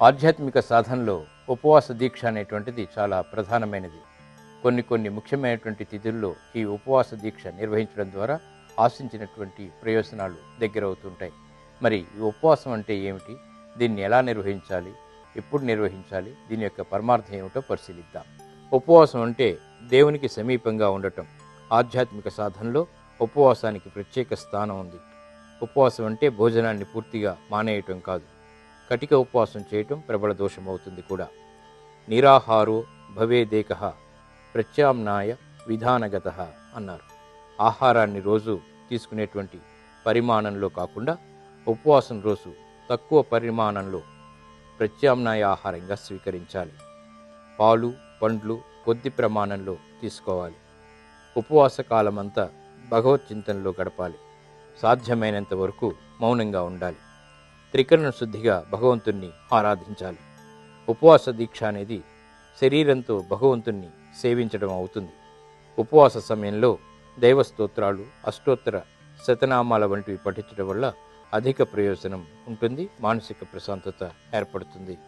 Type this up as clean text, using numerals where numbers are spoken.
ఆధ్యాత్మిక సాధనలో ఉపవాస దీక్ష అనేటువంటిది చాలా ప్రధానమైనది. కొన్ని ముఖ్యమైనటువంటి తిథుల్లో ఈ ఉపవాస దీక్ష నిర్వహించడం ద్వారా ఆశించినటువంటి ప్రయోజనాలు దగ్గరవుతుంటాయి. మరి ఈ ఉపవాసం అంటే ఏమిటి? దీన్ని ఎలా నిర్వహించాలి? ఎప్పుడు నిర్వహించాలి? దీని యొక్క పరమార్థం ఏమిటో పరిశీలిద్దాం. ఉపవాసం అంటే దేవునికి సమీపంగా ఉండటం. ఆధ్యాత్మిక సాధనలో ఉపవాసానికి ప్రత్యేక స్థానం ఉంది. ఉపవాసం అంటే భోజనాన్ని పూర్తిగా మానేయటం కాదు. కటిక ఉపవాసం చేయటం ప్రబల దోషమవుతుంది కూడా. నిరాహారో భవేదేకః ప్రత్యామ్నాయ విధానగతః అన్నారు. ఆహారాన్ని రోజు తీసుకునేటువంటి పరిమాణంలో కాకుండా ఉపవాసం రోజు తక్కువ పరిమాణంలో ప్రత్యామ్నాయ ఆహారంగా స్వీకరించాలి. పాలు, పండ్లు కొద్ది ప్రమాణంలో తీసుకోవాలి. ఉపవాస కాలమంతా భగవద్చింతనలో గడపాలి. సాధ్యమైనంత వరకు మౌనంగా ఉండాలి. త్రికరణ శుద్ధిగా భగవంతుణ్ణి ఆరాధించాలి. ఉపవాస దీక్ష అనేది శరీరంతో భగవంతుణ్ణి సేవించడం అవుతుంది. ఉపవాస సమయంలో దైవ స్తోత్రాలు, అష్టోత్తర శతనామాల వంటివి పఠించడం వల్ల అధిక ప్రయోజనం ఉంటుంది. మానసిక ప్రశాంతత ఏర్పడుతుంది.